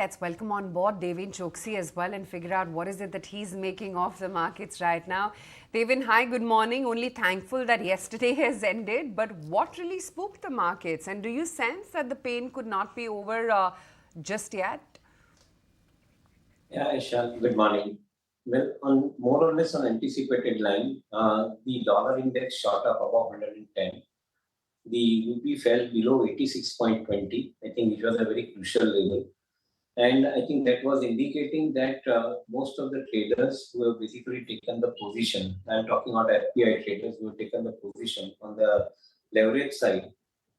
let's welcome on board Deven Choksey as well and figure out what is it that he's making of the markets right now. Deven, hi, good morning. Only thankful that yesterday has ended, but what really spooked the markets? And do you sense that the pain could not be over just yet? Yeah, Ishan, good morning. Well, on more or less on anticipated line, the dollar index shot up above 110. The rupee fell below 86.20. I think it was a very crucial level. And I think that was indicating that most of the traders who have basically taken the position, I'm talking about FPI traders who have taken the position on the leverage side,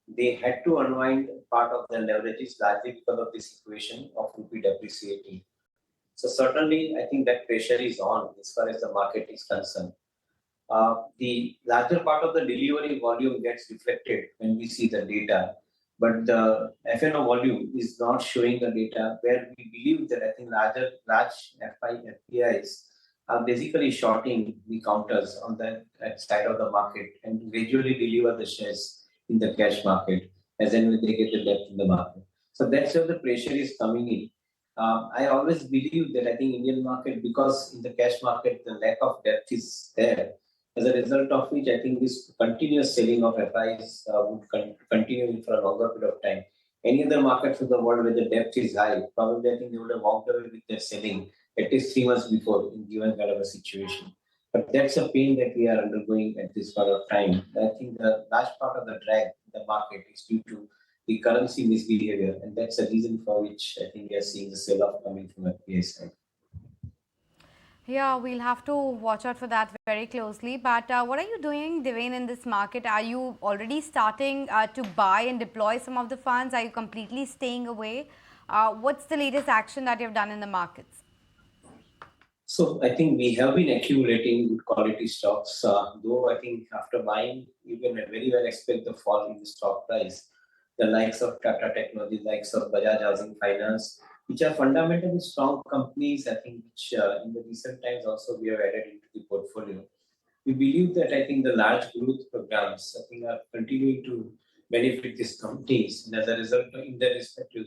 they had to unwind part of their leverages largely because of this equation of rupee depreciating. So certainly, I think that pressure is on as far as the market is concerned. The larger part of the delivery volume gets reflected when we see the data, but the FNO volume is not showing the data where we believe that I think large FPIs are basically shorting the counters on that side of the market and gradually deliver the shares in the cash market as and when they get the depth in the market. So that's where the pressure is coming in. I always believe that I think Indian market, because in the cash market the lack of depth is there, as a result of which I think this continuous selling of FIs would continue for a longer period of time. Any other markets of the world where the depth is high, probably I think they would have walked away with their selling at least 3 months before in given kind of a situation. But that's a pain that we are undergoing at this point of time. I think the large part of the drag in the market is due to the currency misbehavior, and that's the reason for which I think we are seeing the sell-off coming from FPI side. Yeah, we'll have to watch out for that very closely. But what are you doing, Deven, in this market? Are you already starting to buy and deploy some of the funds? Are you completely staying away? What's the latest action that you've done in the markets? So I think we have been accumulating good quality stocks, though I think after buying, you can very well expect the fall in the stock price. The likes of Tata Technologies, likes of Bajaj Housing Finance, which are fundamentally strong companies, I think, which in the recent times also we have added into the portfolio. We believe that I think the large growth programs, I think, are continuing to benefit these companies. And as a result, in their respective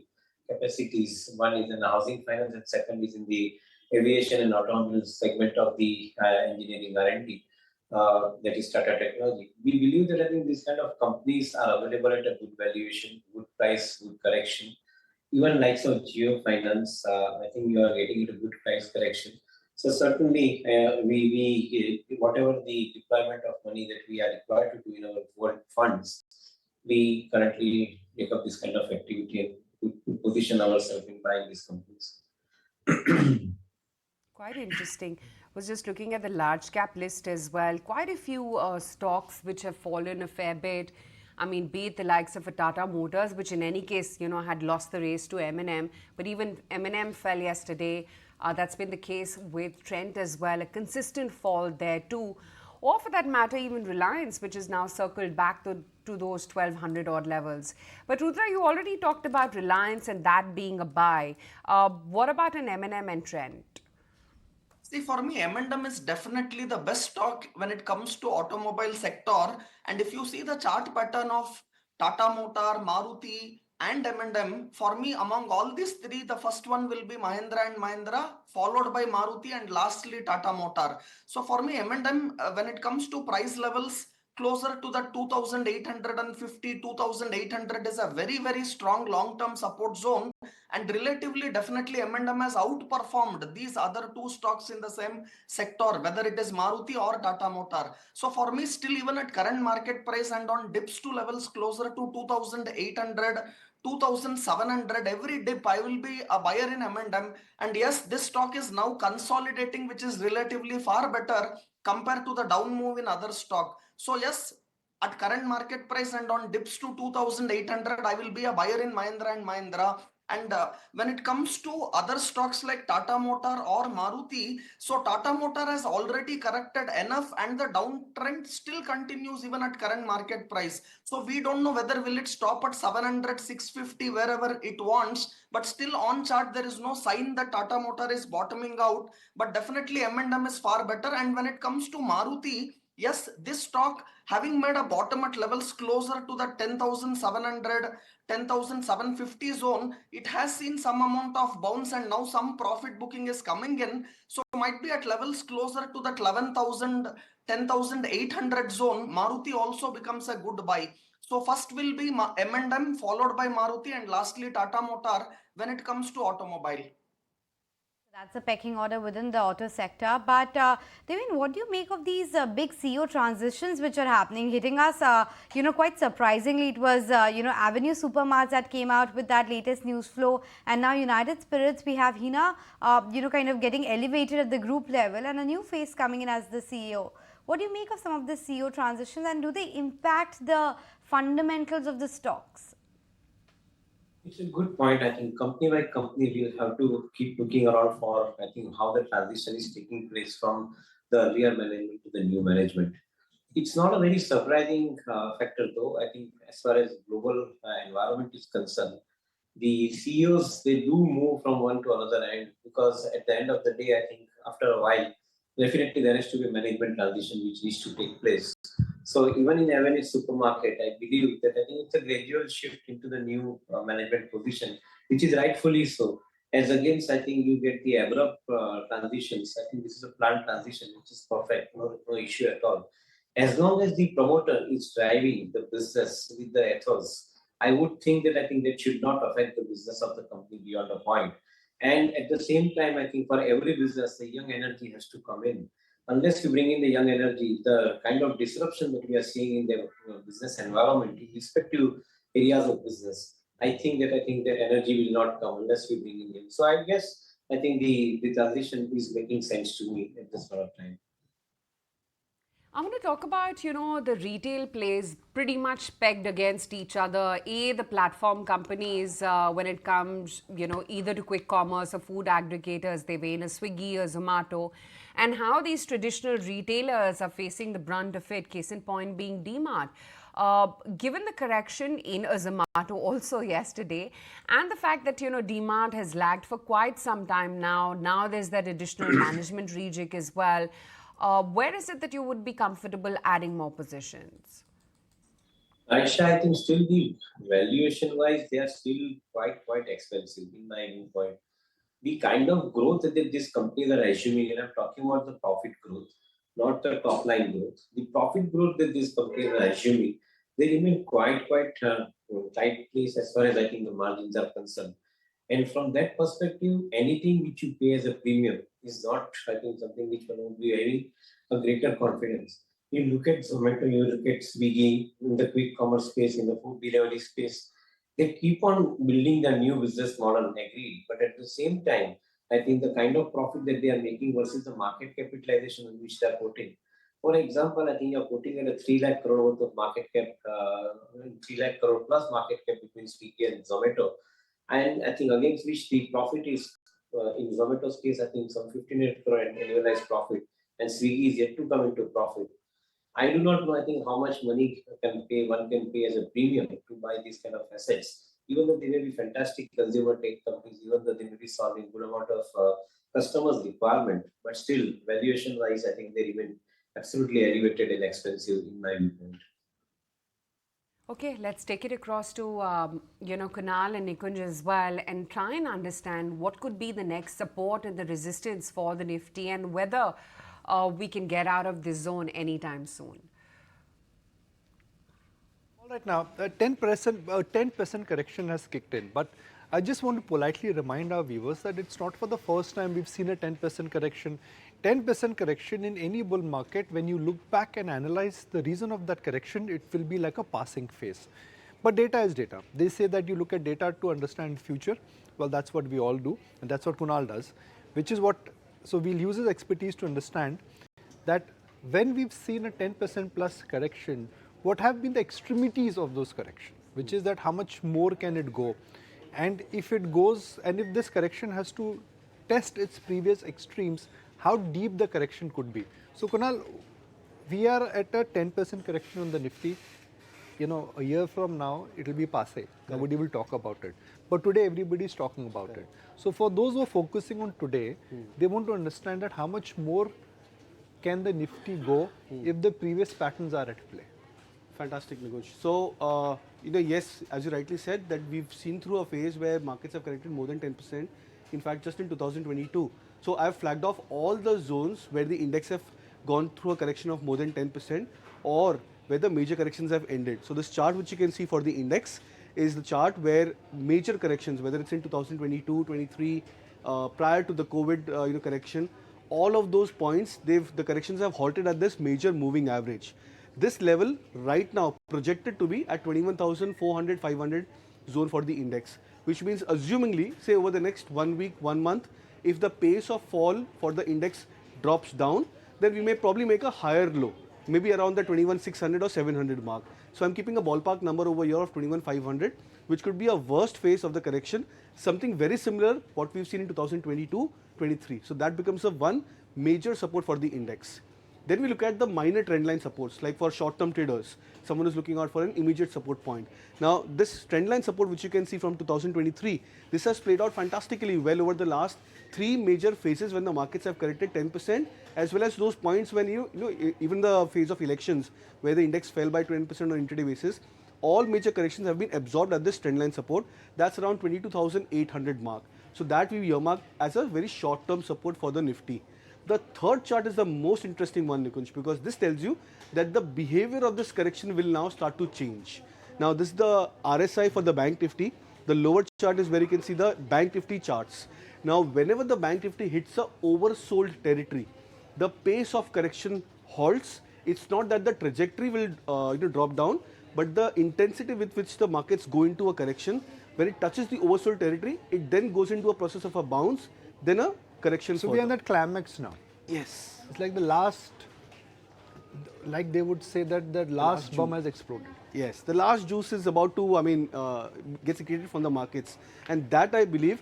capacities, one is in the housing finance and second is in the aviation and automobile segment of the engineering R&D. That is Tata Technology. We believe that I think these kind of companies are available at a good valuation, good price, good correction. Even likes of Geo Finance, I think you are getting into good price correction. So certainly, we whatever the deployment of money that we are required to do in our funds, we currently take up this kind of activity and position ourselves in buying these companies. Quite interesting. Was just looking at the large cap list as well. Quite a few stocks which have fallen a fair bit. I mean, be it the likes of a Tata Motors, which in any case, had lost the race to M&M. But even M&M fell yesterday. That's been the case with Trent as well. A consistent fall there too. Or for that matter, even Reliance, which is now circled back to those 1200 odd levels. But Rudra, you already talked about Reliance and that being a buy. What about an M&M and Trent? See, for me, M&M is definitely the best stock when it comes to automobile sector. And if you see the chart pattern of Tata Motor, Maruti and M&M, for me, among all these three, the first one will be Mahindra and Mahindra, followed by Maruti and lastly Tata Motor. So for me, M&M, when it comes to price levels, closer to the 2850, 2800 is a very, very strong long-term support zone. And relatively, definitely M&M has outperformed these other two stocks in the same sector, whether it is Maruti or Tata Motor. So for me, still even at current market price and on dips to levels closer to 2800, 2700, every dip I will be a buyer in M&M. And yes, this stock is now consolidating, which is relatively far better compared to the down move in other stock. So yes, at current market price and on dips to 2800, I will be a buyer in Mahindra and Mahindra. And when it comes to other stocks like Tata Motor or Maruti, so Tata Motor has already corrected enough and the downtrend still continues even at current market price. So we don't know whether will it stop at 700, 650, wherever it wants, but still on chart there is no sign that Tata Motor is bottoming out, but definitely M&M is far better. And when it comes to Maruti, Yes, this stock having made a bottom at levels closer to the 10,700, 10,750 zone, it has seen some amount of bounce and now some profit booking is coming in. So might be at levels closer to that 11,000, 10,800 zone. Maruti also becomes a good buy. So first will be M&M followed by Maruti and lastly Tata Motor when it comes to automobile. That's a pecking order within the auto sector. But Devin, what do you make of these big CEO transitions which are happening, hitting us, quite surprisingly? It was, Avenue Supermarts that came out with that latest news flow. And now United Spirits, we have Hina, kind of getting elevated at the group level and a new face coming in as the CEO. What do you make of some of the CEO transitions and do they impact the fundamentals of the stocks? It's a good point. I think company by company, we'll have to keep looking around for, I think, how the transition is taking place from the earlier management to the new management. It's not a very surprising factor, though. I think as far as global environment is concerned, the CEOs, they do move from one to another end because at the end of the day, I think after a while, definitely there has to be a management transition which needs to take place. So even in Avenue Supermarket, I believe that I think it's a gradual shift into the new management position, which is rightfully so. As against, I think you get the abrupt transitions. I think this is a planned transition, which is perfect, no issue at all. As long as the promoter is driving the business with the ethos, I would think that I think that should not affect the business of the company beyond a point. And at the same time, I think for every business, the young energy has to come in. Unless you bring in the young energy, the kind of disruption that we are seeing in the business environment in respective areas of business, I think that energy will not come unless we bring in. So I guess I think the transition is making sense to me at this point of time. I want to talk about, the retail plays pretty much pegged against each other. The platform companies, when it comes, either to quick commerce or food aggregators, they weigh in a Swiggy or Zomato. And how these traditional retailers are facing the brunt of it, case in point being DMart. Given the correction in a Zomato also yesterday, and the fact that, DMart has lagged for quite some time now there's that additional management rejig as well. Where is it that you would be comfortable adding more positions? Aisha, I think still the valuation wise, they are still quite expensive in my viewpoint. The kind of growth that these companies are assuming, and I'm talking about the profit growth, not the top line growth. The profit growth that these companies are assuming, they remain quite tight place as far as I think the margins are concerned. And from that perspective, anything which you pay as a premium is not, I think, something which one would be having a greater confidence. You look at Zomato, you look at Swiggy in the quick commerce space, in the food delivery space, they keep on building the new business model, agreed. But at the same time, I think the kind of profit that they are making versus the market capitalization on which they are quoting. For example, I think you're quoting at a 3 lakh crore worth of market cap, 3 lakh crore plus market cap between Swiggy and Zomato. And I think against which the profit is, in Zomato's case, I think some 1,500 crore annualized profit, and Swiggy is yet to come into profit. I do not know, I think, how much money one can pay as a premium to buy these kind of assets. Even though they may be fantastic consumer tech companies, even though they may be solving good amount of customers' requirement, but still, valuation-wise, I think they remain absolutely elevated and expensive in my viewpoint. Okay, let's take it across to, Kunal and Nikunj as well and try and understand what could be the next support and the resistance for the Nifty and whether we can get out of this zone anytime soon. All right, now 10% correction has kicked in, but I just want to politely remind our viewers that it's not for the first time we've seen a 10% correction. 10% correction in any bull market, when you look back and analyze the reason of that correction, it will be like a passing phase. But data is data. They say that you look at data to understand future. Well, that's what we all do, and that's what Kunal does, which is what, so we'll use his expertise to understand that when we've seen a 10% plus correction, what have been the extremities of those corrections, which is that how much more can it go? And if it goes, and if this correction has to test its previous extremes, how deep the correction could be. So Kunal, we are at a 10% correction on the Nifty. A year from now, it will be passé. Nobody will talk about it. But today, everybody is talking about it. So for those who are focusing on today, they want to understand that how much more can the Nifty go if the previous patterns are at play? Fantastic, Nikunj. So, yes, as you rightly said, that we've seen through a phase where markets have corrected more than 10%. In fact, just in 2022. So, I've flagged off all the zones where the index have gone through a correction of more than 10% or where the major corrections have ended. So, this chart which you can see for the index is the chart where major corrections, whether it's in 2022, 23, prior to the COVID correction, all of those points, the corrections have halted at this major moving average. This level right now projected to be at 21,400, 500 zone for the index, which means assumingly, say over the next 1 week, 1 month, if the pace of fall for the index drops down, then we may probably make a higher low, maybe around the 21,600 or 700 mark. So I'm keeping a ballpark number over here of 21,500, which could be a worst phase of the correction, something very similar what we've seen in 2022, 23. So that becomes a one major support for the index. Then we look at the minor trendline supports, like for short-term traders, someone is looking out for an immediate support point. Now, this trendline support, which you can see from 2023, this has played out fantastically well over the last 3 major phases when the markets have corrected 10%, as well as those points when even the phase of elections, where the index fell by 20% on intraday basis. All major corrections have been absorbed at this trendline support. That's around 22,800 mark. So that we earmark as a very short-term support for the Nifty. The third chart is the most interesting one, Nikunj, because this tells you that the behavior of this correction will now start to change. Now, this is the RSI for the Bank Nifty. The lower chart is where you can see the Bank Nifty charts. Now, whenever the Bank Nifty hits a oversold territory, the pace of correction halts. It's not that the trajectory will drop down, but the intensity with which the markets go into a correction, when it touches the oversold territory, it then goes into a process of a bounce, then a correction. So we are in that climax now. Yes. It's like the last, like they would say that the last bomb has exploded. Yes, the last juice is about to, get secreted from the markets, and that I believe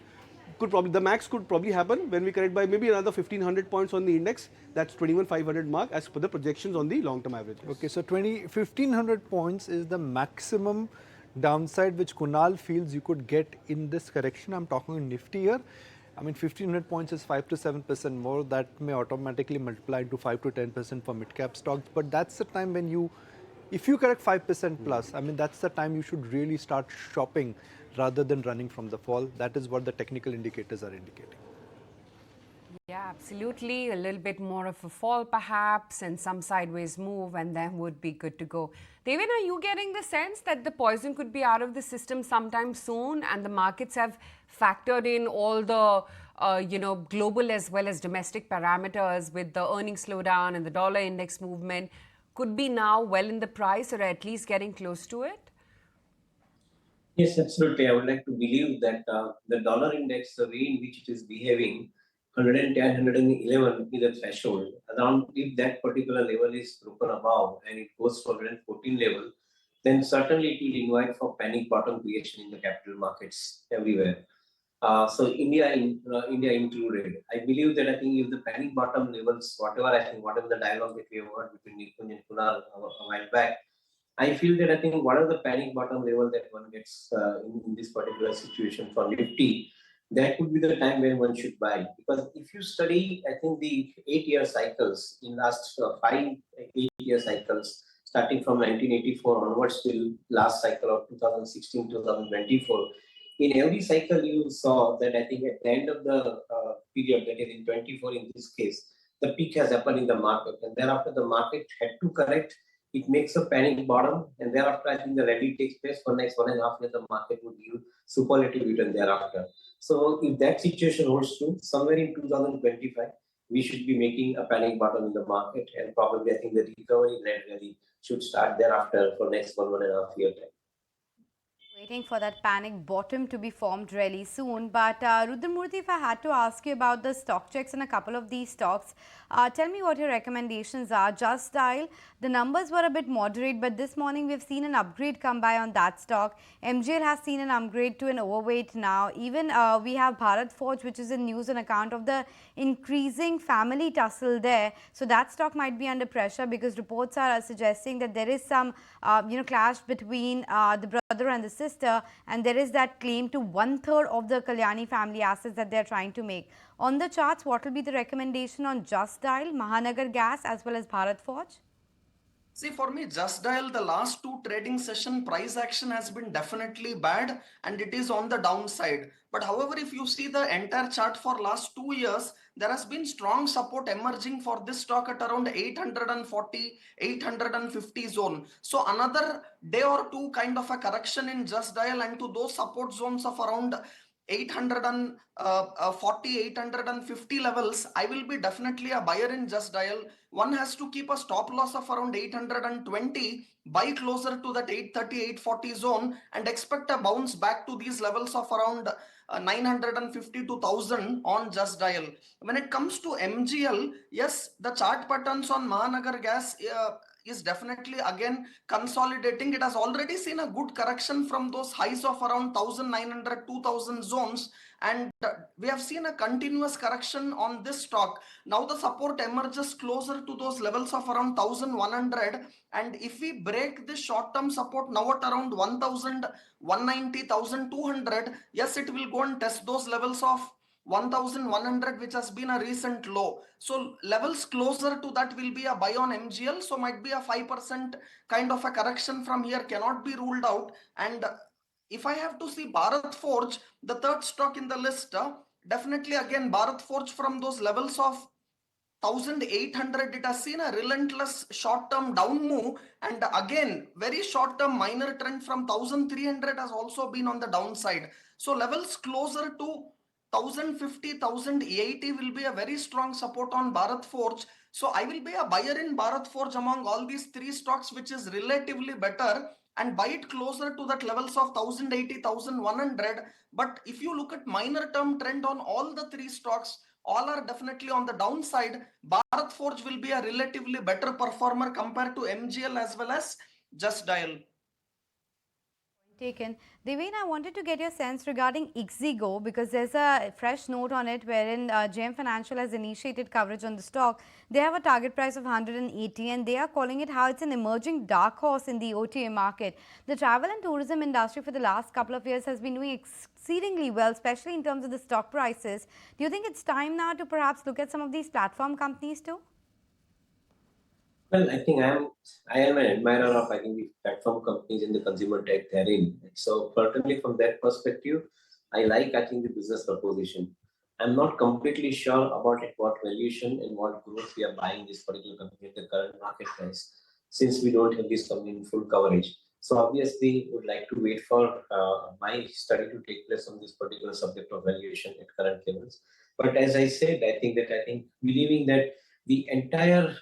the max could probably happen when we correct by maybe another 1,500 points on the index. That's 21,500 mark as per the projections on the long-term averages. Okay, so 1,500 points is the maximum downside which Kunal feels you could get in this correction. I'm talking in Nifty here. I mean, 1,500 points is 5 to 7% more. That may automatically multiply into 5 to 10% for mid-cap stocks. But that's the time when if you correct 5% plus, I mean, that's the time you should really start shopping rather than running from the fall. That is what the technical indicators are indicating. Yeah, absolutely. A little bit more of a fall perhaps and some sideways move, and then would be good to go. Deven, are you getting the sense that the poison could be out of the system sometime soon and the markets have factored in all the global as well as domestic parameters with the earnings slowdown and the dollar index movement could be now well in the price or at least getting close to it? Yes, absolutely. I would like to believe that the dollar index, the way in which it is behaving, 110, 111 is a threshold. Around if that particular level is broken above and it goes to 114 level, then certainly it will invite for panic bottom creation in the capital markets everywhere. So India included. I believe that I think if the panic bottom levels, whatever the dialogue that we have heard between Nikunj and Kunal a while back, I feel that I think one of the panic bottom level that one gets in this particular situation for Nifty, that would be the time when one should buy. Because if you study, I think the 8-year cycles in last 8-year cycles, starting from 1984 onwards till last cycle of 2016, 2024, in every cycle you saw that I think at the end of the period, that is in 24 in this case, the peak has happened in the market, and thereafter the market had to correct. It makes a panic bottom, and thereafter I think the rally takes place for next 1.5 years. The market would give superlative return thereafter. So if that situation holds true, somewhere in 2025, we should be making a panic bottom in the market, and probably I think the recovery rally should start thereafter for next 1.5 year time. Waiting for that panic bottom to be formed really soon. But Rudramurthy, if I had to ask you about the stock checks in a couple of these stocks, tell me what your recommendations are. Just Dial, the numbers were a bit moderate, but this morning we've seen an upgrade come by on that stock. MGL has seen an upgrade to an overweight now. Even we have Bharat Forge, which is in news on account of the increasing family tussle there. So that stock might be under pressure because reports are suggesting that there is some clash between the and the sister, and there is that claim to 1/3 of the Kalyani family assets that they're trying to make. On the charts, what will be the recommendation on Just Dial, Mahanagar Gas as well as Bharat Forge? See, for me, Just Dial, the last two trading session price action has been definitely bad and it is on the downside. But however, if you see the entire chart for last 2 years, there has been strong support emerging for this stock at around 840, 850 zone. So another day or two kind of a correction in Just Dial and to those support zones of around 840, 850 levels, I will be definitely a buyer in Just Dial. One has to keep a stop loss of around 820, buy closer to that 830, 840 zone and expect a bounce back to these levels of around 950 to 1000 on Just Dial. When it comes to MGL, yes, the chart patterns on Mahanagar Gas is definitely again consolidating. It has already seen a good correction from those highs of around 1900, 2000 zones, and we have seen a continuous correction on this stock. Now the support emerges closer to those levels of around 1100, and if we break this short-term support now at around 1190, 1200, yes, it will go and test those levels of 1100, which has been a recent low. So levels closer to that will be a buy on MGL. So might be a 5% kind of a correction from here, cannot be ruled out. And if I have to see Bharat Forge, the third stock in the list, definitely again Bharat Forge from those levels of 1800, it has seen a relentless short-term down move, and again very short-term minor trend from 1300 has also been on the downside. So levels closer to 1050, 1080 will be a very strong support on Bharat Forge. So I will be a buyer in Bharat Forge among all these three stocks, which is relatively better, and buy it closer to that levels of 1080, 1100. But if you look at minor term trend on all the three stocks, all are definitely on the downside. Bharat Forge will be a relatively better performer compared to MGL as well as Just Dial. Taken. Deven, I wanted to get your sense regarding Ixigo because there's a fresh note on it wherein JM Financial has initiated coverage on the stock. They have a target price of 180 and they are calling it how it's an emerging dark horse in the OTA market. The travel and tourism industry for the last couple of years has been doing exceedingly well, especially in terms of the stock prices. Do you think it's time now to perhaps look at some of these platform companies too? Well, I think I am an admirer of the platform companies in the consumer tech they're in. So certainly from that perspective, I think the business proposition. I'm not completely sure about at what valuation and what growth we are buying this particular company at the current market price, since we don't have this company in full coverage. So obviously, would like to wait for my study to take place on this particular subject of valuation at current levels. But as I said, I think believing that the entire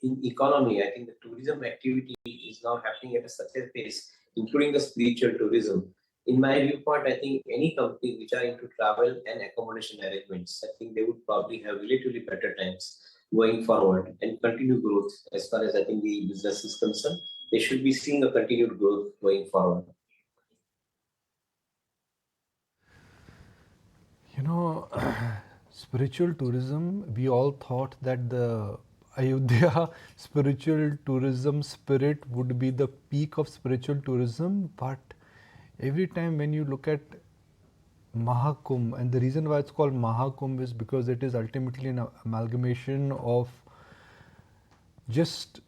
in economy, I think the tourism activity is now happening at such a pace, including the spiritual tourism. In my viewpoint, I think any company which are into travel and accommodation arrangements, I think they would probably have relatively better times going forward and continue growth as far as I think the business is concerned. They should be seeing a continued growth going forward. You know, spiritual tourism, we all thought that the Ayodhya spiritual tourism spirit would be the peak of spiritual tourism, but every time when you look at Mahakumbh, and the reason why it's called Mahakumbh is because it is ultimately an amalgamation of just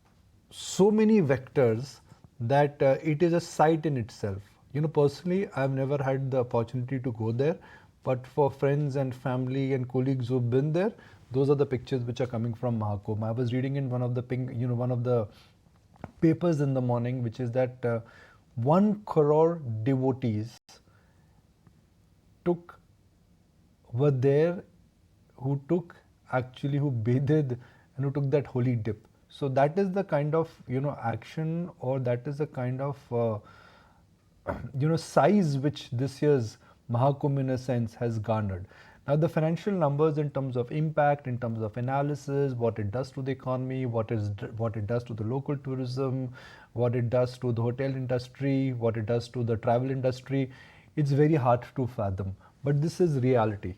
so many vectors that it is a site in itself. You know, personally, I've never had the opportunity to go there, but for friends and family and colleagues who've been there, those are the pictures which are coming from Mahakumbh. I was reading in one of the papers in the morning, which is that 1 crore devotees were there who bathed and who took that holy dip. So that is the kind of action, or that is the kind of size which this year's Mahakumbh in a sense has garnered. Now the financial numbers in terms of impact, in terms of analysis, what it does to the economy, what it does to the local tourism, what it does to the hotel industry, what it does to the travel industry, it's very hard to fathom. But this is reality,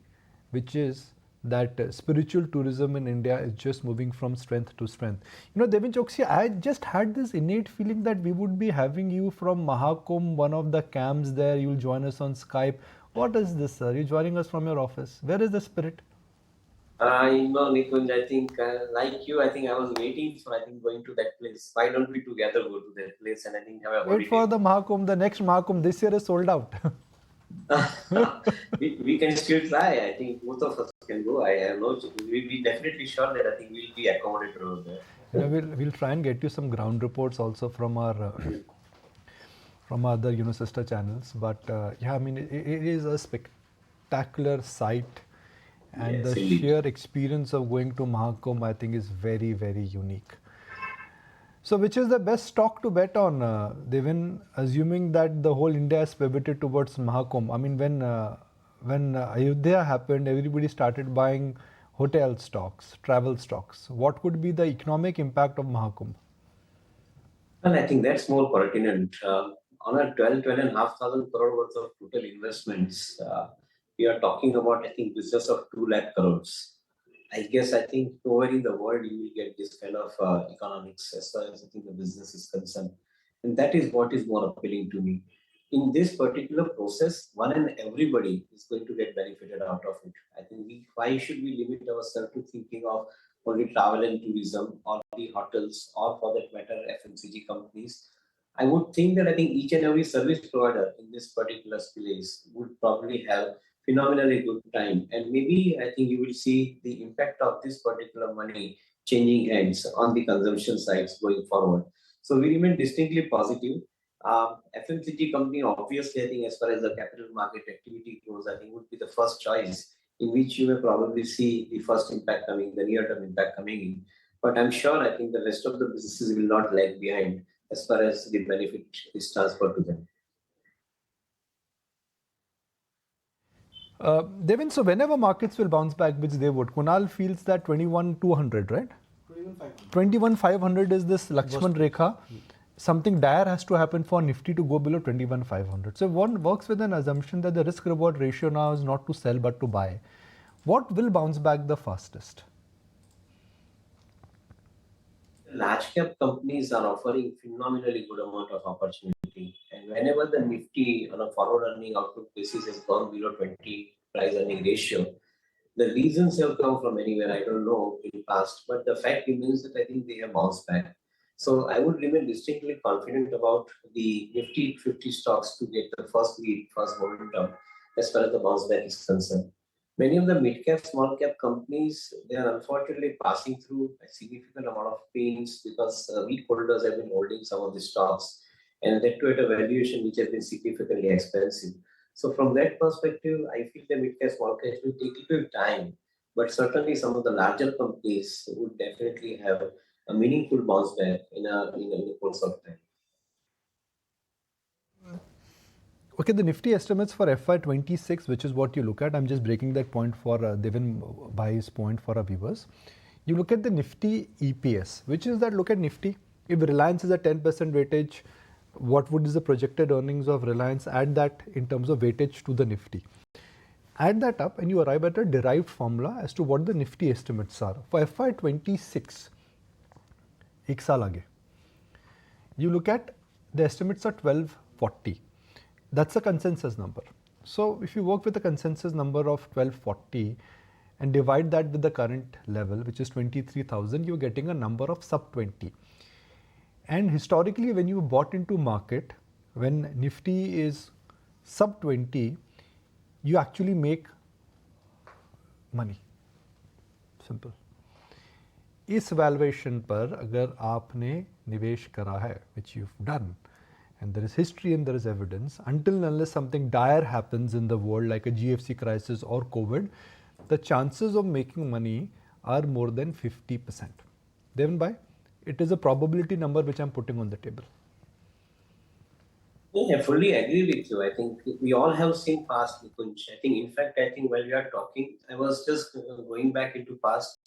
which is that spiritual tourism in India is just moving from strength to strength. You know, Deven Choksey, I just had this innate feeling that we would be having you from Mahakumbh, one of the camps there. You'll join us on Skype. What is this, sir? You're joining us from your office. Where is the spirit? Nikunj, I think, like you, I think I was waiting for, I think, going to that place. Why don't we together go to that place and I think have a Wait for holiday? the Mahakumbh. The next Mahakumbh this year is sold out. we can still try. I think both of us can go. I have no. We'll be definitely sure that I think we'll be accommodated over there. You know, we'll try and get you some ground reports also from our from other sister channels. But yeah, I mean it is a spectacular sight, and Yes, the indeed. sheer experience of going to Mahakumbh I think is very, very unique. So which is the best stock to bet on, Deven, assuming that the whole India has pivoted towards Mahakumbh? I mean, when Ayodhya happened, everybody started buying hotel stocks, travel stocks. What could be the economic impact of Mahakumbh? Well, I think that's more pertinent. On a 12,500 crore worth of total investments, we are talking about, I think, business of 2 lakh crores. I guess, I think, nowhere in the world you will get this kind of economics as far as I think the business is concerned. And that is what is more appealing to me. In this particular process, one and everybody is going to get benefited out of it. I think why should we limit ourselves to thinking of only travel and tourism or the hotels or for that matter FMCG companies? I would think that I think each and every service provider in this particular space would probably have phenomenally good time. And maybe I think you will see the impact of this particular money changing hands on the consumption sides going forward. So we remain distinctly positive. FMCG company, obviously, I think as far as the capital market activity goes, I think would be the first choice in which you may probably see the first impact coming, the near-term impact coming in. But I'm sure I think the rest of the businesses will not lag behind as far as the benefit is transferred to them. Devin, so whenever markets will bounce back, which they would, Kunal feels that 21,200, right? 21,500 is this Lakshman Rekha. Something dire has to happen for Nifty to go below 21,500. So one works with an assumption that the risk reward ratio now is not to sell but to buy. What will bounce back the fastest? Large cap companies are offering phenomenally good amount of opportunity. And whenever the Nifty on a forward earning outlook basis has gone below 20 price earning ratio, the reasons have come from anywhere, I don't know in the past, but the fact remains that I think they have bounced back. So I would remain distinctly confident about the Nifty 50 stocks to get the first lead, first momentum as far as the bounce back is concerned. Many of the mid-cap, small-cap companies, they are unfortunately passing through a significant amount of pains because weak holders have been holding some of the stocks and that to at a valuation which has been significantly expensive. So from that perspective, I feel the mid-cap, small-cap will take a little time, but certainly some of the larger companies would definitely have a meaningful bounce back in a course of time. Okay, the Nifty estimates for FY26, which is what you look at, I'm just breaking that point for Deven Bhai's point for our viewers. You look at the Nifty EPS, which is that look at Nifty. If Reliance is a 10% weightage, what would is the projected earnings of Reliance? Add that in terms of weightage to the Nifty. Add that up and you arrive at a derived formula as to what the Nifty estimates are. For FY26, ek saal aage, you look at the estimates are 1240. That's a consensus number. So if you work with a consensus number of 1240 and divide that with the current level, which is 23,000, you're getting a number of sub 20. And historically, when you bought into market, when Nifty is sub 20, you actually make money. Simple. इस valuation पर अगर आपने निवेश करा है, which you've done, and there is history and there is evidence, until and unless something dire happens in the world like a GFC crisis or COVID, the chances of making money are more than 50%. Deven Bhai, it is a probability number which I'm putting on the table. Yeah, I fully agree with you. I think we all have seen past, Nikunj. I think, in fact, I think while we are talking, I was just going back into past,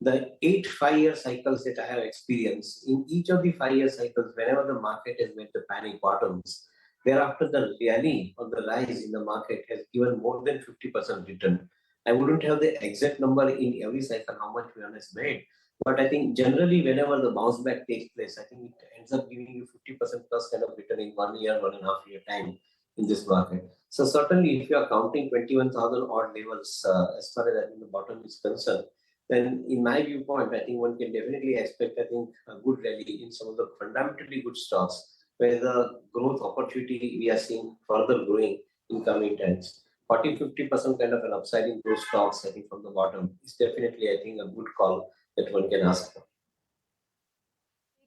the 8 5-year cycles that I have experienced. In each of the 5-year cycles, whenever the market has made the panic bottoms, thereafter the rally or the rise in the market has given more than 50% return. I wouldn't have the exact number in every cycle how much one has made, but I think generally whenever the bounce back takes place, I think it ends up giving you 50% plus kind of return in 1 year, 1.5 year time in this market. So certainly, if you are counting 21,000 odd levels as far as I think the bottom is concerned, then in my viewpoint, I think one can definitely expect, I think, a good rally in some of the fundamentally good stocks where the growth opportunity we are seeing further growing in coming times. 40-50% kind of an upside in those stocks, I think, from the bottom is definitely, I think, a good call that one can ask for.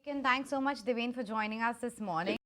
Thanks so much, Deven, for joining us this morning.